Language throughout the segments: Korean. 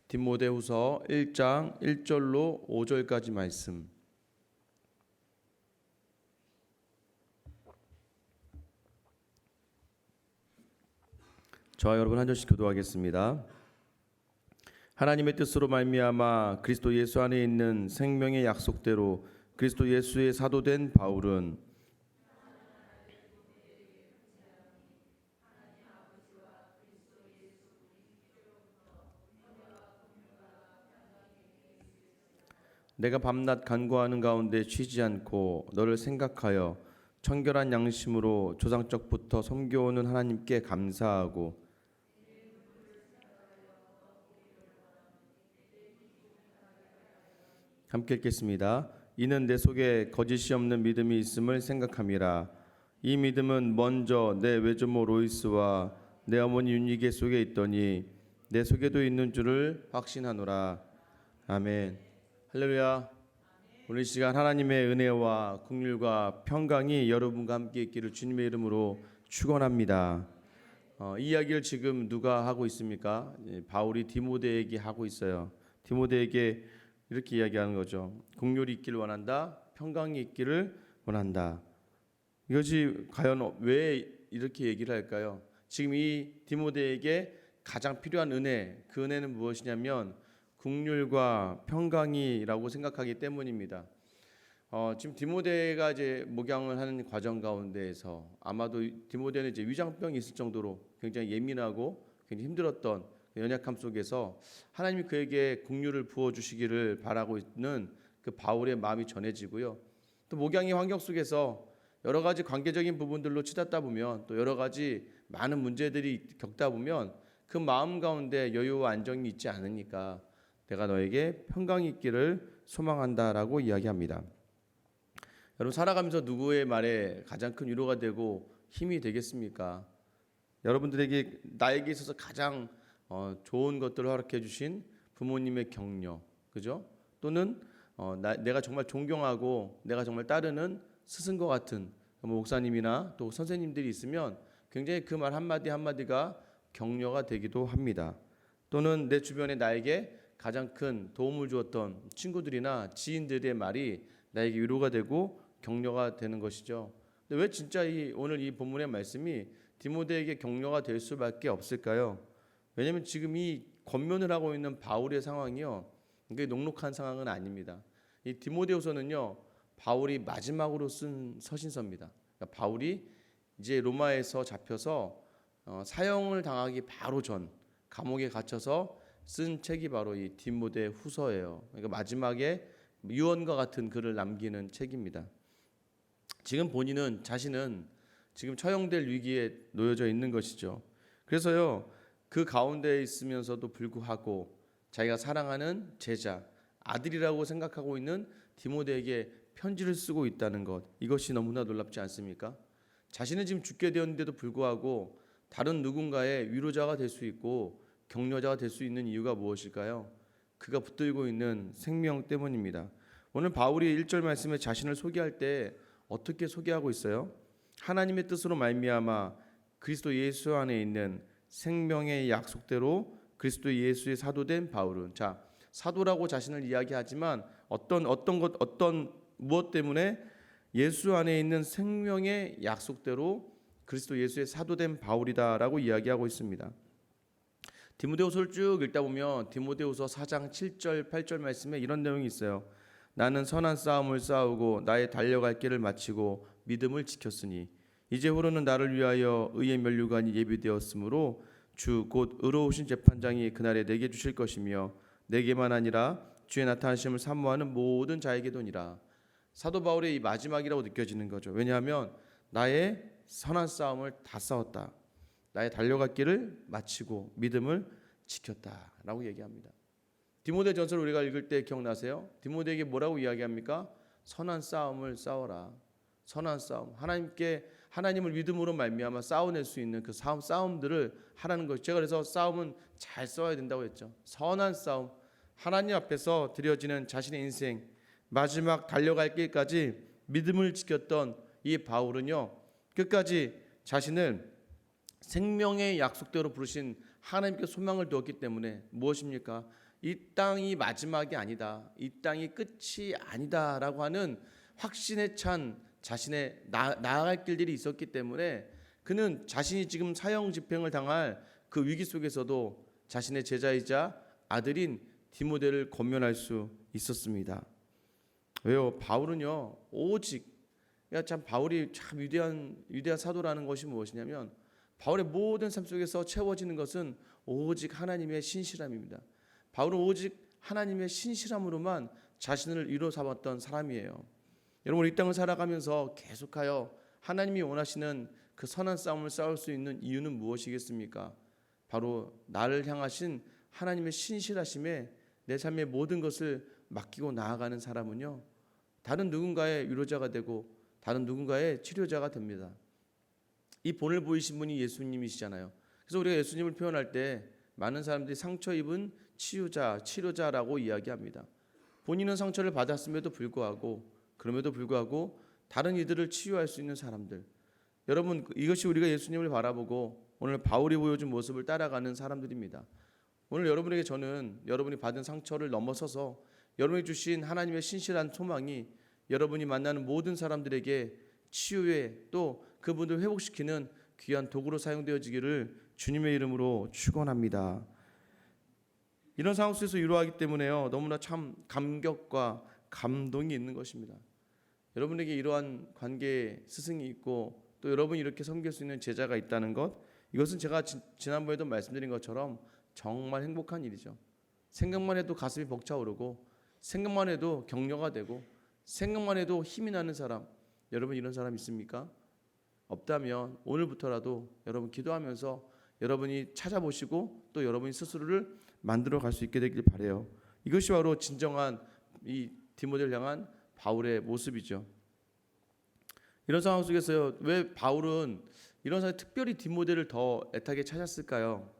디모데후서 1장 1절로 5절까지 말씀. 저와 여러분 한 절씩 교도하겠습니다. 하나님의 뜻으로 말미암아 그리스도 예수 안에 있는 생명의 약속대로 그리스도 예수의 사도된 바울은 내가 밤낮 간구하는 가운데 쉬지 않고 너를 생각하여 청결한 양심으로 조상적부터 섬겨오는 하나님께 감사하고 함께 읽겠습니다. 이는 내 속에 거짓이 없는 믿음이 있음을 생각함이라. 이 믿음은 먼저 내 외조모 로이스와 내 어머니 윤희계 속에 있더니 내 속에도 있는 줄을 확신하노라. 아멘. 할렐루야. 오늘 이 시간 하나님의 은혜와 긍휼과 평강이 여러분과 함께 있기를 주님의 이름으로 축원합니다. 이 이야기를 지금 누가 하고 있습니까? 바울이 디모데에게 하고 있어요. 디모데에게 이렇게 이야기하는 거죠. 긍휼이 있기를 원한다. 평강이 있기를 원한다. 이것이 과연 왜 이렇게 얘기를 할까요? 지금 이 디모데에게 가장 필요한 은혜, 그 은혜는 무엇이냐면 긍휼과 평강이라고 생각하기 때문입니다. 지금 디모데가 이제 목양을 하는 과정 가운데에서 아마도 디모데는 이제 위장병이 있을 정도로 굉장히 예민하고 굉장히 힘들었던 연약함 속에서 하나님이 그에게 긍휼을 부어 주시기를 바라고 있는 그 바울의 마음이 전해지고요. 또 목양의 환경 속에서 여러 가지 관계적인 부분들로 치닫다 보면 또 여러 가지 많은 문제들이 겪다 보면 그 마음 가운데 여유와 안정이 있지 않으니까 내가 너에게 평강이 있기를 소망한다라고 이야기합니다. 여러분 살아가면서 누구의 말에 가장 큰 위로가 되고 힘이 되겠습니까? 여러분들에게 나에게 있어서 가장 좋은 것들을 허락해 주신 부모님의 격려, 그죠? 또는 내가 정말 존경하고 내가 정말 따르는 스승과 같은 목사님이나 또 선생님들이 있으면 굉장히 그 말 한마디 한마디가 격려가 되기도 합니다. 또는 내 주변에 나에게 가장 큰 도움을 주었던 친구들이나 지인들의 말이 나에게 위로가 되고 격려가 되는 것이죠. 근데 왜 진짜 오늘 이 본문의 말씀이 디모데에게 격려가 될 수밖에 없을까요? 왜냐하면 지금 이 권면을 하고 있는 바울의 상황이요, 이게 녹록한 상황은 아닙니다. 이 디모데후서는요, 바울이 마지막으로 쓴 서신서입니다. 그러니까 바울이 이제 로마에서 잡혀서 사형을 당하기 바로 전 감옥에 갇혀서 쓴 책이 바로 이 디모데후서예요. 그러니까 마지막에 유언과 같은 글을 남기는 책입니다. 지금 본인은 자신은 지금 처형될 위기에 놓여져 있는 것이죠. 그래서요, 그 가운데 있으면서도 불구하고 자기가 사랑하는 제자, 아들이라고 생각하고 있는 디모데에게 편지를 쓰고 있다는 것, 이것이 너무나 놀랍지 않습니까? 자신은 지금 죽게 되었는데도 불구하고 다른 누군가의 위로자가 될 수 있고 격려자가 될 수 있는 이유가 무엇일까요? 그가 붙들고 있는 생명 때문입니다. 오늘 바울이 1절 말씀에 자신을 소개할 때 어떻게 소개하고 있어요? 하나님의 뜻으로 말미암아 그리스도 예수 안에 있는 생명의 약속대로 그리스도 예수의 사도된 바울은, 자, 사도라고 자신을 이야기하지만 무엇 때문에 예수 안에 있는 생명의 약속대로 그리스도 예수의 사도된 바울이다라고 이야기하고 있습니다. 디모데후서를 쭉 읽다 보면 디모데후서 4장 7절 8절 말씀에 이런 내용이 있어요. 나는 선한 싸움을 싸우고 나의 달려갈 길을 마치고 믿음을 지켰으니 이제후로는 나를 위하여 의의 면류관이 예비되었으므로 주 곧 의로우신 재판장이 그날에 내게 주실 것이며 내게만 아니라 주의 나타나심을 사모하는 모든 자에게도니라. 사도 바울의 이 마지막이라고 느껴지는 거죠. 왜냐하면 나의 선한 싸움을 다 싸웠다. 나의 달려갈 길을 마치고 믿음을 지켰다라고 얘기합니다. 디모데 전서를 우리가 읽을 때 기억나세요? 디모데에게 뭐라고 이야기합니까? 선한 싸움을 싸워라. 선한 싸움. 하나님을 믿음으로 말미암아 싸워낼 수 있는 그 싸움들을 하라는 것이죠. 제가 그래서 싸움은 잘 싸워야 된다고 했죠. 선한 싸움. 하나님 앞에서 드려지는 자신의 인생 마지막 달려갈 길까지 믿음을 지켰던 이 바울은요, 끝까지 자신을 생명의 약속대로 부르신 하나님께 소망을 두었기 때문에 무엇입니까? 이 땅이 마지막이 아니다. 이 땅이 끝이 아니다라고 하는 확신에 찬 자신의 나아갈 길들이 있었기 때문에 그는 자신이 지금 사형 집행을 당할 그 위기 속에서도 자신의 제자이자 아들인 디모데를 권면할 수 있었습니다. 왜요? 바울은요, 오직 참 바울이 참 위대한 사도라는 것이 무엇이냐면 바울의 모든 삶 속에서 채워지는 것은 오직 하나님의 신실함입니다. 바울은 오직 하나님의 신실함으로만 자신을 이루어 삼았던 사람이에요. 여러분, 이 땅을 살아가면서 계속하여 하나님이 원하시는 그 선한 싸움을 싸울 수 있는 이유는 무엇이겠습니까? 바로 나를 향하신 하나님의 신실하심에 내 삶의 모든 것을 맡기고 나아가는 사람은요, 다른 누군가의 위로자가 되고 다른 누군가의 치료자가 됩니다. 이 본을 보이신 분이 예수님이시잖아요. 그래서 우리가 예수님을 표현할 때 많은 사람들이 상처 입은 치유자, 치료자라고 이야기합니다. 본인은 상처를 받았음에도 불구하고 그럼에도 불구하고 다른 이들을 치유할 수 있는 사람들. 여러분, 이것이 우리가 예수님을 바라보고 오늘 바울이 보여준 모습을 따라가는 사람들입니다. 오늘 여러분에게 저는 여러분이 받은 상처를 넘어서서 여러분이 주신 하나님의 신실한 소망이 여러분이 만나는 모든 사람들에게 치유에 또 그분들 회복시키는 귀한 도구로 사용되어지기를 주님의 이름으로 축원합니다. 이런 상황 속에서 위로하기 때문에요, 너무나 참 감격과 감동이 있는 것입니다. 여러분에게 이러한 관계에 스승이 있고 또 여러분이 이렇게 섬길 수 있는 제자가 있다는 것, 이것은 제가 지난번에도 말씀드린 것처럼 정말 행복한 일이죠. 생각만 해도 가슴이 벅차오르고 생각만 해도 격려가 되고 생각만 해도 힘이 나는 사람, 여러분 이런 사람 있습니까? 없다면 오늘부터라도 여러분 기도하면서 여러분이 찾아보시고 또 여러분이 스스로를 만들어 갈 수 있게 되길 바라요. 이것이 바로 진정한 이 디모데를 향한 바울의 모습이죠. 이런 상황 속에서 왜 바울은 이런 상황에 특별히 디모데를 더 애타게 찾았을까요?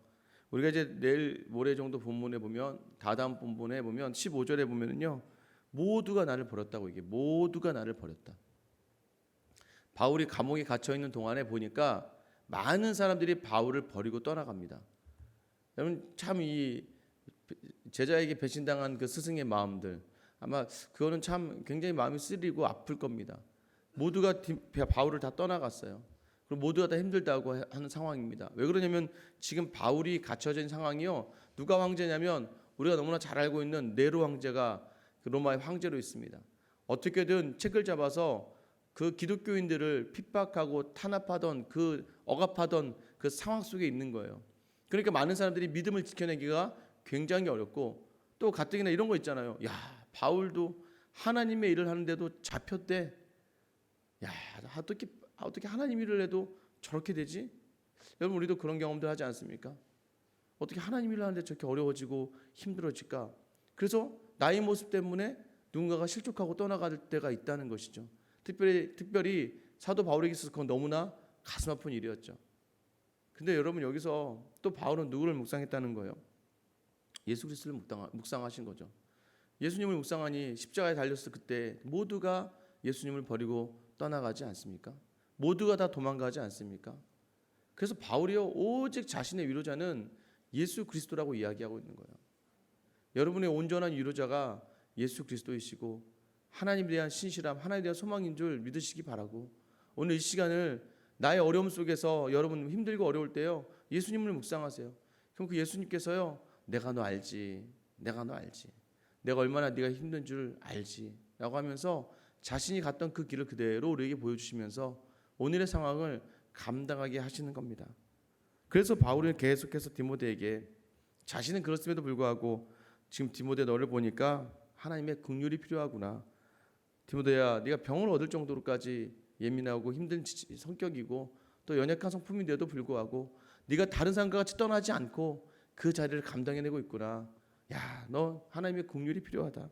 우리가 이제 내일 모레 정도 본문에 보면, 다다음 본문에 보면 15절에 보면은요, 모두가 나를 버렸다고, 이게 모두가 나를 버렸다. 바울이 감옥에 갇혀 있는 동안에 보니까 많은 사람들이 바울을 버리고 떠나갑니다. 여러분, 참 이 제자에게 배신당한 그 스승의 마음들, 아마 그거는 참 굉장히 마음이 쓰리고 아플 겁니다. 모두가 바울을 다 떠나갔어요. 그리고 모두가 다 힘들다고 하는 상황입니다. 왜 그러냐면 지금 바울이 갇혀진 상황이요, 누가 황제냐면 우리가 너무나 잘 알고 있는 네로 황제가 그 로마의 황제로 있습니다. 어떻게든 책을 잡아서 그 기독교인들을 핍박하고 탄압하던 그 억압하던 그 상황 속에 있는 거예요. 그러니까 많은 사람들이 믿음을 지켜내기가 굉장히 어렵고, 또 가뜩이나 이런 거 있잖아요. 야, 바울도 하나님의 일을 하는데도 잡혔대. 야, 어떻게 하나님 일을 해도 저렇게 되지? 여러분, 우리도 그런 경험들 하지 않습니까? 어떻게 하나님 일을 하는데 저렇게 어려워지고 힘들어질까? 그래서 나의 모습 때문에 누군가가 실족하고 떠나갈 때가 있다는 것이죠. 특별히 사도 바울에게 있어서 그건 너무나 가슴 아픈 일이었죠. 근데 여러분, 여기서 또 바울은 누구를 묵상했다는 거예요? 예수 그리스도를 묵상하신 거죠. 예수님을 묵상하니 십자가에 달렸을 그때 모두가 예수님을 버리고 떠나가지 않습니까? 모두가 다 도망가지 않습니까? 그래서 바울이요, 오직 자신의 위로자는 예수 그리스도라고 이야기하고 있는 거예요. 여러분의 온전한 위로자가 예수 그리스도이시고 하나님에 대한 신실함, 하나님에 대한 소망인 줄 믿으시기 바라고, 오늘 이 시간을 나의 어려움 속에서 여러분 힘들고 어려울 때요, 예수님을 묵상하세요. 그럼 그 예수님께서요, 내가 너 알지, 내가 너 알지, 내가 얼마나 네가 힘든 줄 알지 라고 하면서 자신이 갔던 그 길을 그대로 우리에게 보여주시면서 오늘의 상황을 감당하게 하시는 겁니다. 그래서 바울은 계속해서 디모데에게, 자신은 그렇음에도 불구하고 지금 디모데 너를 보니까 하나님의 긍휼이 필요하구나. 디모데야, 네가 병을 얻을 정도로까지 예민하고 힘든 성격이고 또 연약한 성품인데도 불구하고 네가 다른 사람과 같이 떠나지 않고 그 자리를 감당해내고 있구나. 야, 너 하나님의 긍휼이 필요하다.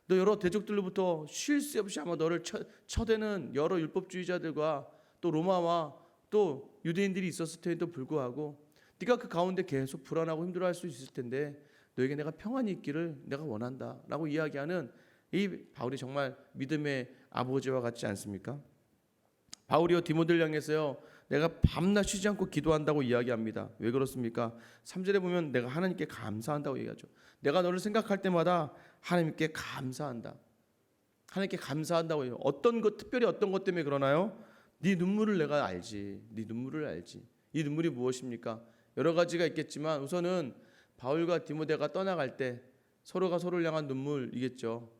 너 여러 대적들로부터 쉴 새 없이 아마 너를 쳐대는 여러 율법주의자들과 또 로마와 또 유대인들이 있었을 텐데도 불구하고 네가 그 가운데 계속 불안하고 힘들어할 수 있을 텐데 너에게 내가 평안이 있기를 내가 원한다 라고 이야기하는 이 바울이 정말 믿음의 아버지와 같지 않습니까? 바울이요, 디모데를 향해서요, 내가 밤낮 쉬지 않고 기도한다고 이야기합니다. 왜 그렇습니까? 3절에 보면 내가 하나님께 감사한다고 얘기하죠. 내가 너를 생각할 때마다 하나님께 감사한다. 하나님께 감사한다고 해요. 어떤 것, 특별히 어떤 것 때문에 그러나요? 네 눈물을 내가 알지. 네 눈물을 알지. 이 눈물이 무엇입니까? 여러 가지가 있겠지만 우선은 바울과 디모데가 떠나갈 때 서로가 서로를 향한 눈물이겠죠.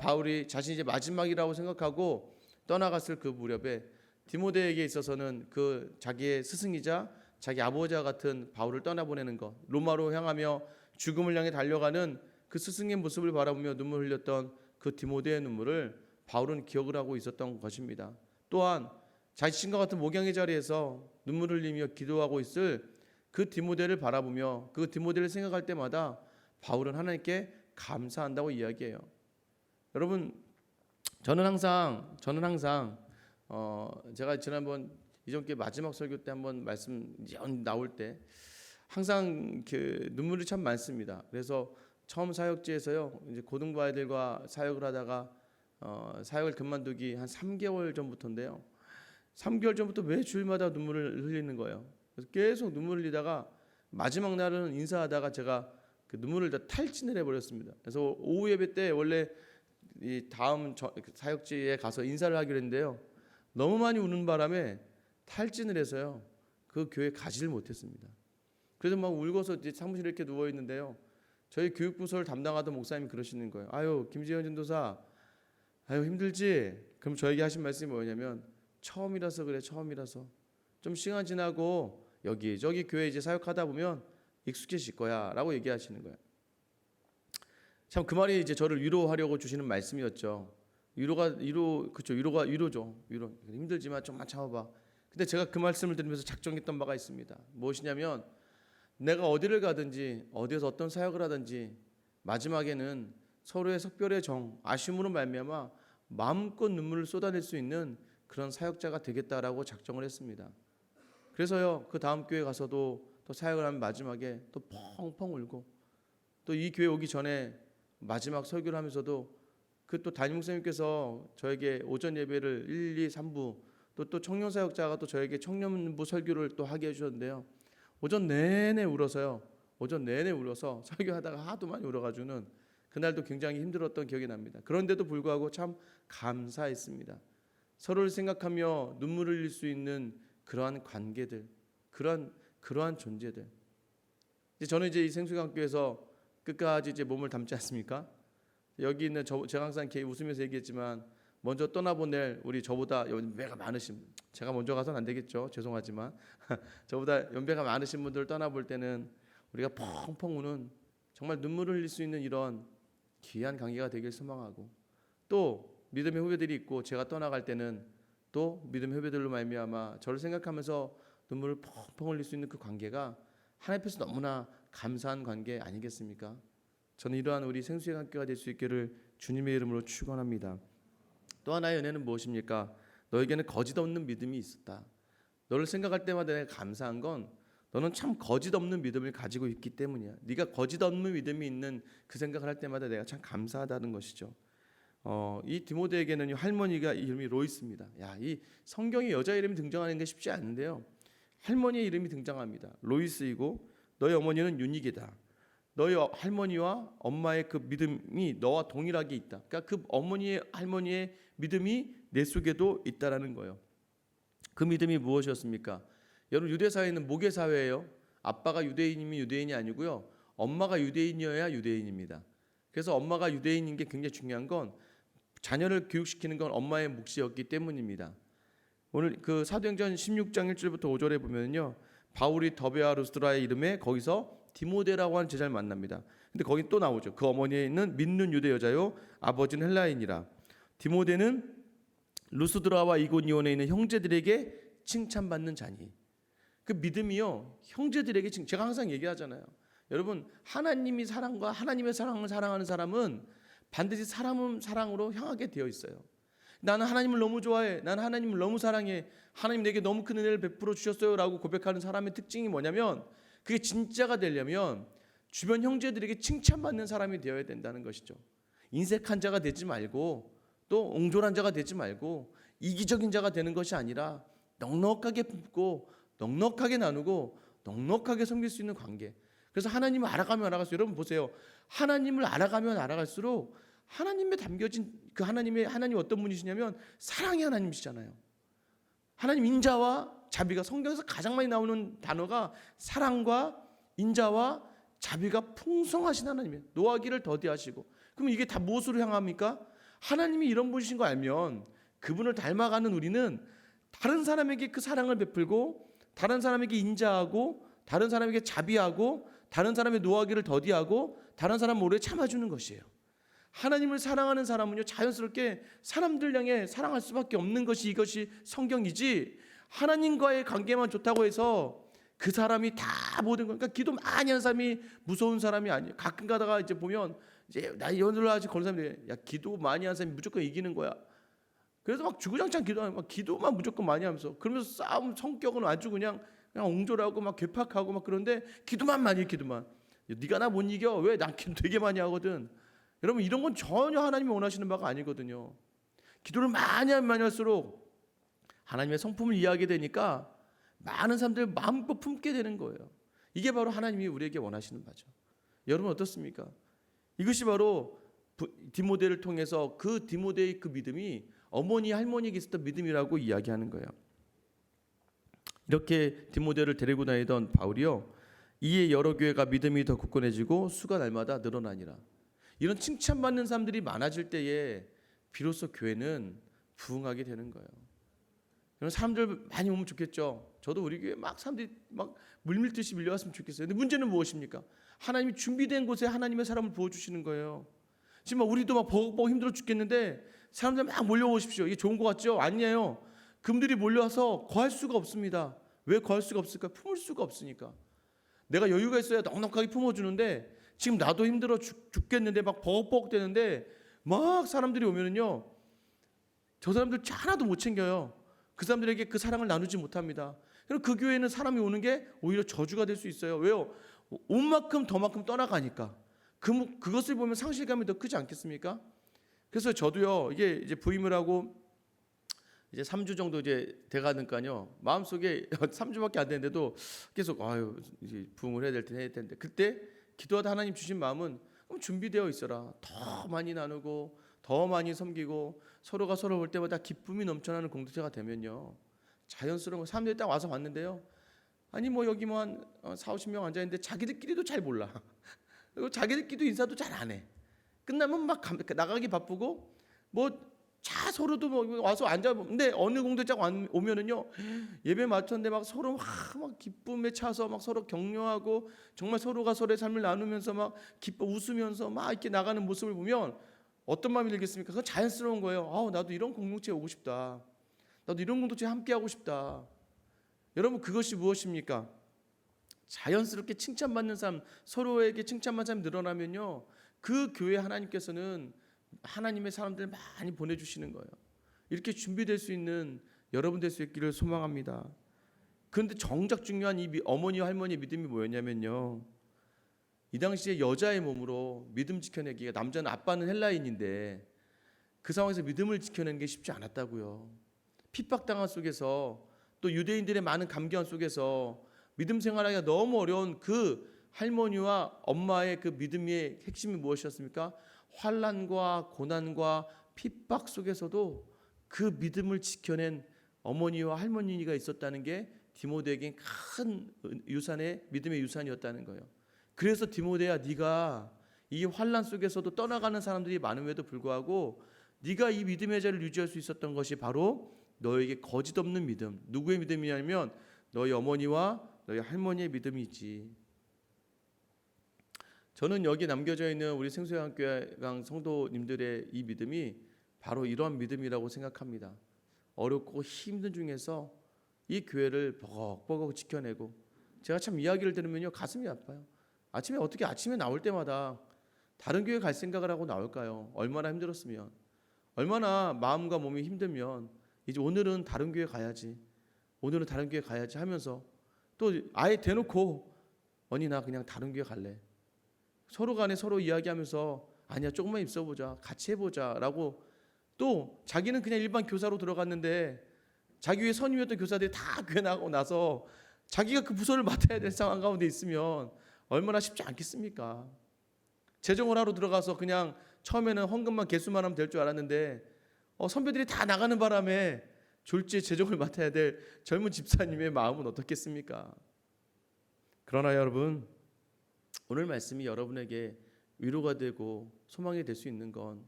바울이 자신이 이제 마지막이라고 생각하고 떠나갔을 그 무렵에 디모데에게 있어서는 그 자기의 스승이자 자기 아버지와 같은 바울을 떠나보내는 것, 로마로 향하며 죽음을 향해 달려가는 그 스승의 모습을 바라보며 눈물 흘렸던 그 디모데의 눈물을 바울은 기억을 하고 있었던 것입니다. 또한 자신과 같은 목양의 자리에서 눈물 흘리며 기도하고 있을 그 디모데를 바라보며 그 디모데를 생각할 때마다 바울은 하나님께 감사한다고 이야기해요. 여러분, 저는 항상 제가 지난번 이전께 마지막 설교 때 한번 말씀 나올 때 항상 그 눈물이 참 많습니다. 그래서 처음 사역지에서요, 이제 고등부 아이들과 사역을 하다가 사역을 그만두기 한 3개월 전부터인데요. 3개월 전부터 매 주일마다 눈물을 흘리는 거예요. 그래서 계속 눈물을 흘리다가 마지막 날은 인사하다가 제가 그 눈물을 다 탈진을 해버렸습니다. 그래서 오후 예배 때 원래 이 다음 사역지에 가서 인사를 하기로 했는데요. 너무 많이 우는 바람에 탈진을 해서요. 그 교회 가지를 못했습니다. 그래서 막 울고서 이제 사무실에 이렇게 누워 있는데요. 저희 교육부서를 담당하던 목사님이 그러시는 거예요. 아유, 김지현 전도사, 아유 힘들지? 그럼 저에게 하신 말씀이 뭐냐면 처음이라서 그래, 처음이라서 좀 시간 지나고 여기저기 교회 이제 사역하다 보면 익숙해질 거야라고 얘기하시는 거예요. 참 그 말이 이제 저를 위로하려고 주시는 말씀이었죠. 위로죠. 위로. 힘들지만 좀만 참아봐. 근데 제가 그 말씀을 들으면서 작정했던 바가 있습니다. 무엇이냐면 내가 어디를 가든지 어디에서 어떤 사역을 하든지 마지막에는 서로의 석별의 정, 아쉬움으로 말미암아 마음껏 눈물을 쏟아낼 수 있는 그런 사역자가 되겠다라고 작정을 했습니다. 그래서요, 그 다음 교회 가서도 또 사역을 하면 마지막에 또 펑펑 울고, 또 이 교회 오기 전에 마지막 설교를 하면서도 그 또 담임 목사님께서 저에게 오전 예배를 1, 2, 3부 또 청년 사역자가 또 저에게 청년부 설교를 또 하게 해주셨는데요. 오전 내내 울어서 설교하다가 하도 많이 울어가지고는 그날도 굉장히 힘들었던 기억이 납니다. 그런데도 불구하고 참 감사했습니다. 서로를 생각하며 눈물을 흘릴 수 있는 그러한 관계들, 그러한 존재들. 저는 이제 이 생수강교에서 끝까지 이제 몸을 담지 않습니까? 여기 있는 제가 항상 웃으면서 얘기했지만 먼저 떠나보낼 우리 저보다 연배가 많으신, 제가 먼저 가서는 안 되겠죠. 죄송하지만 저보다 연배가 많으신 분들 떠나볼 때는 우리가 펑펑 우는 정말 눈물을 흘릴 수 있는 이런 귀한 관계가 되길 소망하고, 또 믿음의 후배들이 있고 제가 떠나갈 때는 또 믿음의 후배들로 말미암아 저를 생각하면서 눈물을 펑펑 흘릴 수 있는 그 관계가 하나님 앞에서 너무나 감사한 관계 아니겠습니까? 저는 이러한 우리 생수의 관계가 될 수 있기를 주님의 이름으로 축원합니다. 또 하나의 은혜는 무엇입니까? 너에게는 거짓 없는 믿음이 있었다. 너를 생각할 때마다 내가 감사한 건 너는 참 거짓 없는 믿음을 가지고 있기 때문이야. 네가 거짓 없는 믿음이 있는 그 생각을 할 때마다 내가 참 감사하다는 것이죠. 이 디모데에게는 할머니가 이름이 로이스입니다. 이 성경에 여자 이름이 등장하는 게 쉽지 않은데요. 할머니의 이름이 등장합니다. 로이스이고 너희 어머니는 유닉이다. 너희 할머니와 엄마의 그 믿음이 너와 동일하게 있다. 그러니까 그 할머니의 믿음이 내 속에도 있다라는 거예요. 그 믿음이 무엇이었습니까? 여러분, 유대 사회는 모계 사회예요. 아빠가 유대인이면 유대인이 아니고요. 엄마가 유대인이어야 유대인입니다. 그래서 엄마가 유대인인 게 굉장히 중요한 건 자녀를 교육시키는 건 엄마의 몫이었기 때문입니다. 오늘 그 사도행전 16장 1절부터 5절에 보면요, 바울이 더베와 루스드라의 이름에 거기서 디모데라고 하는 제자를 만납니다. 근데 거기 또 나오죠. 그 어머니는 믿는 유대 여자요, 아버지는 헬라인이라. 디모데는 루스드라와 이고니온에 있는 형제들에게 칭찬받는 자니. 그 믿음이요, 형제들에게 제가 항상 얘기하잖아요. 여러분, 하나님의 사랑을 사랑하는 사람은 반드시 사랑으로 향하게 되어 있어요. 나는 하나님을 너무 좋아해, 나는 하나님을 너무 사랑해, 하나님 내게 너무 큰 은혜를 베풀어 주셨어요 라고 고백하는 사람의 특징이 뭐냐면, 그게 진짜가 되려면 주변 형제들에게 칭찬받는 사람이 되어야 된다는 것이죠. 인색한 자가 되지 말고, 또 옹졸한 자가 되지 말고, 이기적인 자가 되는 것이 아니라 넉넉하게 품고 넉넉하게 나누고 넉넉하게 섬길 수 있는 관계. 그래서 하나님을 알아가면 알아갈수록, 여러분 보세요. 하나님을 알아가면 알아갈수록 하나님에 담겨진 그 하나님 어떤 분이시냐면 사랑의 하나님이시잖아요. 하나님 인자와 자비가, 성경에서 가장 많이 나오는 단어가 사랑과 인자와 자비가 풍성하신 하나님이에요. 노하기를 더디하시고. 그럼 이게 다 무엇으로 향합니까? 하나님이 이런 분이신 거 알면 그분을 닮아가는 우리는 다른 사람에게 그 사랑을 베풀고, 다른 사람에게 인자하고, 다른 사람에게 자비하고, 다른 사람의 노하기를 더디하고, 다른 사람 오래 참아주는 것이에요. 하나님을 사랑하는 사람은요, 자연스럽게 사람들 향해 사랑할 수밖에 없는 것이 이것이 성경이지, 하나님과의 관계만 좋다고 해서 그 사람이 다 모든 거, 그러니까 기도 많이 하는 사람이 무서운 사람이 아니에요. 가끔 가다가 이제 보면 이제 나 연설을 하지 그런 사람들이, 야 기도 많이 하는 사람이 무조건 이기는 거야. 그래서 막 주구장창 기도하면 막 기도만 무조건 많이 하면서, 그러면서 싸움 성격은 아주 그냥 옹졸하고 막 괴팍하고 막, 그런데 기도만 많이 해. 기도만. 네가 나 못 이겨. 왜? 난 기도 되게 많이 하거든. 여러분 이런 건 전혀 하나님이 원하시는 바가 아니거든요. 기도를 많이 하면 많이 할수록 하나님의 성품을 이해하게 되니까 많은 사람들 마음껏 품게 되는 거예요. 이게 바로 하나님이 우리에게 원하시는 바죠. 여러분 어떻습니까? 이것이 바로 디모데를 통해서 그 디모데의 그 믿음이 어머니 할머니에게 있었던 믿음이라고 이야기하는 거예요. 이렇게 디모데를 데리고 다니던 바울이요, 이에 여러 교회가 믿음이 더 굳건해지고 수가 날마다 늘어나니라. 이런 칭찬받는 사람들이 많아질 때에 비로소 교회는 부흥하게 되는 거예요. 이런 사람들 많이 오면 좋겠죠. 저도 우리 교회 막 사람들이 막 물밀듯이 밀려왔으면 좋겠어요. 근데 문제는 무엇입니까? 하나님이 준비된 곳에 하나님의 사람을 부어주시는 거예요. 지금 막 우리도 막 버벅버벅 힘들어 죽겠는데 사람들 막 몰려오십시오. 이게 좋은 것 같죠? 아니에요. 금들이 몰려와서 거할 수가 없습니다. 왜 거할 수가 없을까? 품을 수가 없으니까. 내가 여유가 있어야 넉넉하게 품어주는데 지금 나도 힘들어 죽겠는데 막 버벅버벅 되는데 막 사람들이 오면은요, 저 사람들 하나도 못 챙겨요. 그 사람들에게 그 사랑을 나누지 못합니다. 그럼 그 교회는 사람이 오는 게 오히려 저주가 될 수 있어요. 왜요? 온 만큼 더만큼 떠나가니까. 그것을 보면 상실감이 더 크지 않겠습니까? 그래서 저도요, 이게 이제 부임을 하고 이제 3주 정도 이제 돼가니까요, 마음속에 3주밖에 안 됐는데도 계속 이제 부흥을 해야 될 텐데 그때 기도하다 하나님 주신 마음은 준비되어 있어라. 더 많이 나누고 더 많이 섬기고 서로가 서로 볼 때마다 기쁨이 넘쳐나는 공동체가 되면요, 자연스러운 거. 사람들이 딱 와서 봤는데요, 아니 뭐 여기 뭐 한 40-50명 앉아 있는데 자기들끼리도 잘 몰라. 그리고 자기들끼리도 인사도 잘 안 해. 끝나면 막 나가기 바쁘고 뭐 서로도 뭐 와서 앉아. 근데 어느 공동체가 오면은요, 예배 마쳤는데 막 서로 막 기쁨에 차서 막 서로 격려하고 정말 서로가 서로의 삶을 나누면서 막 기뻐 웃으면서 막 이렇게 나가는 모습을 보면 어떤 마음이 들겠습니까? 그건 자연스러운 거예요. 나도 이런 공동체에 오고 싶다. 나도 이런 공동체에 함께 하고 싶다. 여러분 그것이 무엇입니까? 자연스럽게 칭찬받는 사람, 서로에게 칭찬받는 사람이 늘어나면요, 그 교회 하나님께서는 하나님의 사람들을 많이 보내주시는 거예요. 이렇게 준비될 수 있는 여러분 될 수 있기를 소망합니다. 그런데 정작 중요한 이 어머니와 할머니의 믿음이 뭐였냐면요, 이 당시에 여자의 몸으로 믿음 지켜내기가, 남자는 아빠는 헬라인인데 그 상황에서 믿음을 지켜내는 게 쉽지 않았다고요. 핍박당한 속에서 또 유대인들의 많은 감견 속에서 믿음 생활하기가 너무 어려운 그 할머니와 엄마의 그 믿음의 핵심이 무엇이었습니까? 환난과 고난과 핍박 속에서도 그 믿음을 지켜낸 어머니와 할머니가 있었다는 게 디모데에겐 큰 유산의 믿음의 유산이었다는 거예요. 그래서 디모데야, 네가 이 환난 속에서도 떠나가는 사람들이 많음에도 불구하고 네가 이 믿음의 자리를 유지할 수 있었던 것이 바로 너에게 거짓 없는 믿음. 누구의 믿음이냐면 너희 어머니와 너희 할머니의 믿음이지. 저는 여기 남겨져 있는 우리 생수양교회 성도님들의 이 믿음이 바로 이러한 믿음이라고 생각합니다. 어렵고 힘든 중에서 이 교회를 버벅버벅 지켜내고, 제가 참 이야기를 들으면요, 가슴이 아파요. 어떻게 아침에 나올 때마다 다른 교회 갈 생각을 하고 나올까요? 얼마나 힘들었으면, 얼마나 마음과 몸이 힘들면 이제 오늘은 다른 교회 가야지, 오늘은 다른 교회 가야지 하면서 또 아예 대놓고 언니 나 그냥 다른 교회 갈래. 서로 간에 서로 이야기하면서 아니야 조금만 있어보자, 같이 해보자 라고, 또 자기는 그냥 일반 교사로 들어갔는데 자기 위에 선임이었던 교사들이 다 교회 나가고 나서 자기가 그 부서를 맡아야 될 상황 가운데 있으면 얼마나 쉽지 않겠습니까? 재정을 하러 들어가서 그냥 처음에는 헌금만 개수만 하면 될 줄 알았는데 선배들이 다 나가는 바람에 졸지에 재정을 맡아야 될 젊은 집사님의 마음은 어떻겠습니까? 그러나 여러분, 오늘 말씀이 여러분에게 위로가 되고 소망이 될 수 있는 건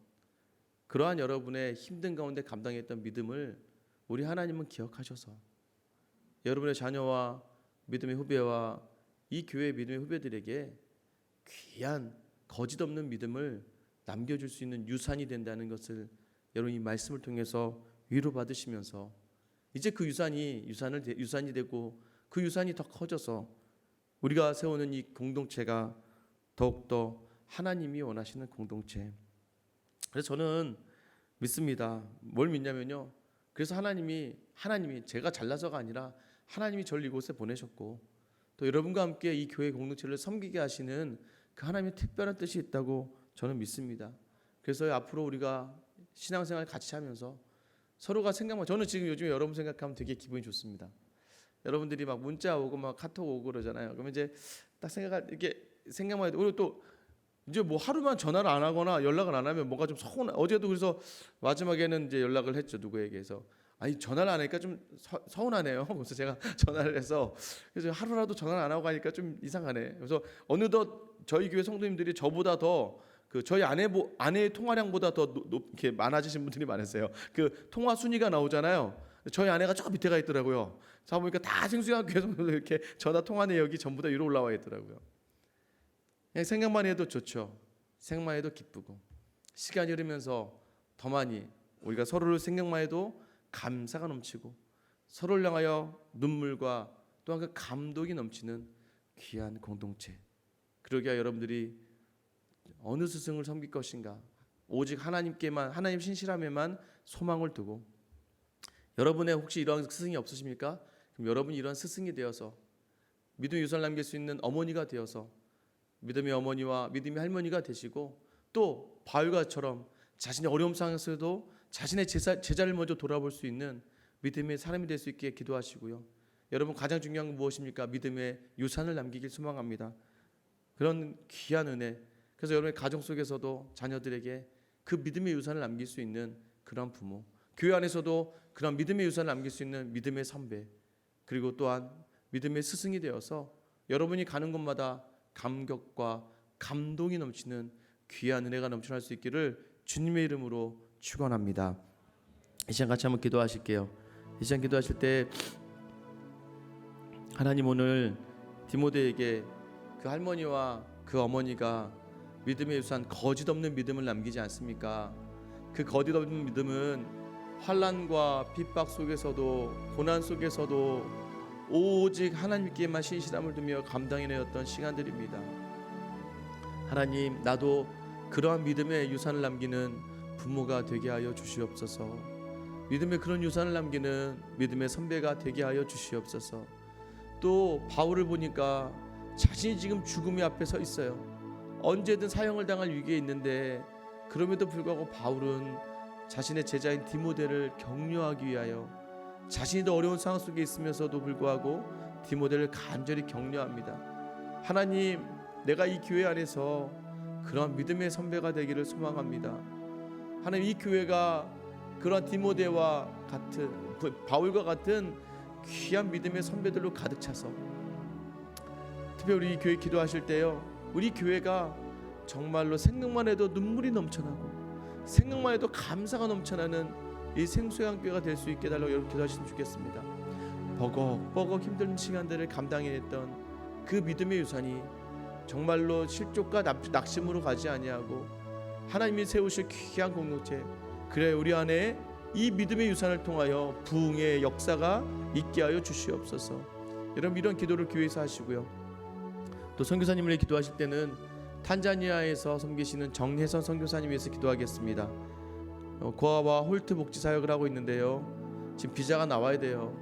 그러한 여러분의 힘든 가운데 감당했던 믿음을 우리 하나님은 기억하셔서 여러분의 자녀와 믿음의 후배와 이 교회의 믿음의 후배들에게 귀한 거짓 없는 믿음을 남겨줄 수 있는 유산이 된다는 것을 여러분 이 말씀을 통해서 위로받으시면서 이제 그 유산이 되고 그 유산이 더 커져서 우리가 세우는 이 공동체가 더욱더 하나님이 원하시는 공동체. 그래서 저는 믿습니다. 뭘 믿냐면요, 그래서 하나님이 제가 잘나서가 아니라 하나님이 저를 이곳에 보내셨고 또 여러분과 함께 이 교회 공동체를 섬기게 하시는 그 하나님의 특별한 뜻이 있다고 저는 믿습니다. 그래서 앞으로 우리가 신앙생활 같이 하면서 서로가 생각만, 저는 지금 요즘에 여러분 생각하면 되게 기분이 좋습니다. 여러분들이 막 문자 오고 막 카톡 오고 그러잖아요. 그러면 이제 딱 이렇게 생각만 해도, 그리고 또 이제 뭐 하루만 전화를 안 하거나 연락을 안 하면 뭔가 좀 어제도 그래서 마지막에는 이제 연락을 했죠, 누구에게서. 아니 전화를 안 하니까 좀 서운하네요. 그래서 제가 전화를 해서, 그래서 하루라도 전화를 안 하고 가니까 좀 이상하네. 그래서 어느덧 저희 교회 성도님들이 저보다 더 그 저희 아내의 통화량보다 더 이렇게 많아지신 분들이 많았어요. 그 통화 순위가 나오잖아요. 저희 아내가 저 밑에가 있더라고요. 자 보니까 다 생수형 교회 성도들 이렇게 전화 통화 내역이 전부 다 위로 올라와 있더라고요. 그냥 생각만 해도 좋죠. 생각만 해도 기쁘고, 시간이 흐르면서 더 많이 우리가 서로를 생각만 해도 감사가 넘치고 서로를 향하여 눈물과 또한 그 감동이 넘치는 귀한 공동체. 그러기에 여러분들이 어느 스승을 섬길 것인가, 오직 하나님께만, 하나님 신실함에만 소망을 두고, 여러분의 혹시 이러한 스승이 없으십니까? 그럼 여러분이 이러한 스승이 되어서 믿음의 유산을 남길 수 있는 어머니가 되어서 믿음의 어머니와 믿음의 할머니가 되시고, 또 바울과처럼 자신의 어려움 상황에서도 자신의 제자를 먼저 돌아볼 수 있는 믿음의 사람이 될 수 있게 기도하시고요. 여러분 가장 중요한 건 무엇입니까? 믿음의 유산을 남기길 소망합니다. 그런 귀한 은혜. 그래서 여러분의 가정 속에서도 자녀들에게 그 믿음의 유산을 남길 수 있는 그런 부모, 교회 안에서도 그런 믿음의 유산을 남길 수 있는 믿음의 선배, 그리고 또한 믿음의 스승이 되어서 여러분이 가는 곳마다 감격과 감동이 넘치는 귀한 은혜가 넘쳐날 수 있기를 주님의 이름으로 축원합니다. 이 시간 같이 한번 기도하실게요. 이 시간 기도하실 때 하나님, 오늘 디모데에게 그 할머니와 그 어머니가 믿음의 유산, 거짓 없는 믿음을 남기지 않습니까? 그 거짓 없는 믿음은 환난과 핍박 속에서도, 고난 속에서도 오직 하나님께만 신실함을 두며 감당해내었던 시간들입니다. 하나님, 나도 그러한 믿음의 유산을 남기는 부모가 되게 하여 주시옵소서. 믿음의 그런 유산을 남기는 믿음의 선배가 되게 하여 주시옵소서. 또 바울을 보니까 자신이 지금 죽음의 앞에 서 있어요. 언제든 사형을 당할 위기에 있는데 그럼에도 불구하고 바울은 자신의 제자인 디모데를 격려하기 위하여 자신이 더 어려운 상황 속에 있으면서도 불구하고 디모데를 간절히 격려합니다. 하나님, 내가 이 교회 안에서 그런 믿음의 선배가 되기를 소망합니다. 하나님, 이 교회가 그런 디모데와 같은, 바울과 같은 귀한 믿음의 선배들로 가득 차서, 특별히 우리 교회 기도하실 때요, 우리 교회가 정말로 생각만 해도 눈물이 넘쳐나고 생각만 해도 감사가 넘쳐나는 이 생수양 교회가 될 수 있게 달라고 여러분 기도하시면 좋겠습니다. 버거버거 힘든 시간들을 감당해냈던 그 믿음의 유산이 정말로 실족과 낙심으로 가지 아니하고 하나님이 세우실 귀한 공동체, 그래 우리 안에 이 믿음의 유산을 통하여 부흥의 역사가 있게 하여 주시옵소서. 여러분 이런 기도를 교회에서 하시고요. 또 선교사님을 기도하실 때는 탄자니아에서 섬기시는 정혜선 선교사님 위해서 기도하겠습니다. 고아와 홀트 복지 사역을 하고 있는데요, 지금 비자가 나와야 돼요.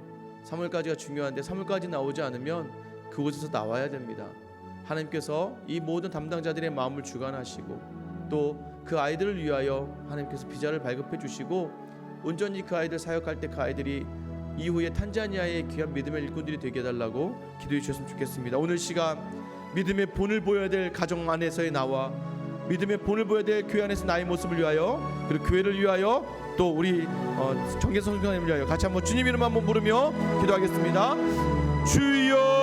3월까지가 중요한데 3월까지 나오지 않으면 그곳에서 나와야 됩니다. 하나님께서 이 모든 담당자들의 마음을 주관하시고 또 그 아이들을 위하여 하나님께서 비자를 발급해 주시고 온전히 그 아이들 사역할 때 그 아이들이 이후에 탄자니아의 귀한 믿음의 일꾼들이 되게 해달라고 기도해 주셨으면 좋겠습니다. 오늘 시간 믿음의 본을 보여야 될 가정 안에서의 나와 믿음의 본을 보여야 될 교회 안에서 나의 모습을 위하여 그리고 교회를 위하여 또 우리 정계선 선생님을 위하여 같이 한번 주님 이름 한번 부르며 기도하겠습니다. 주여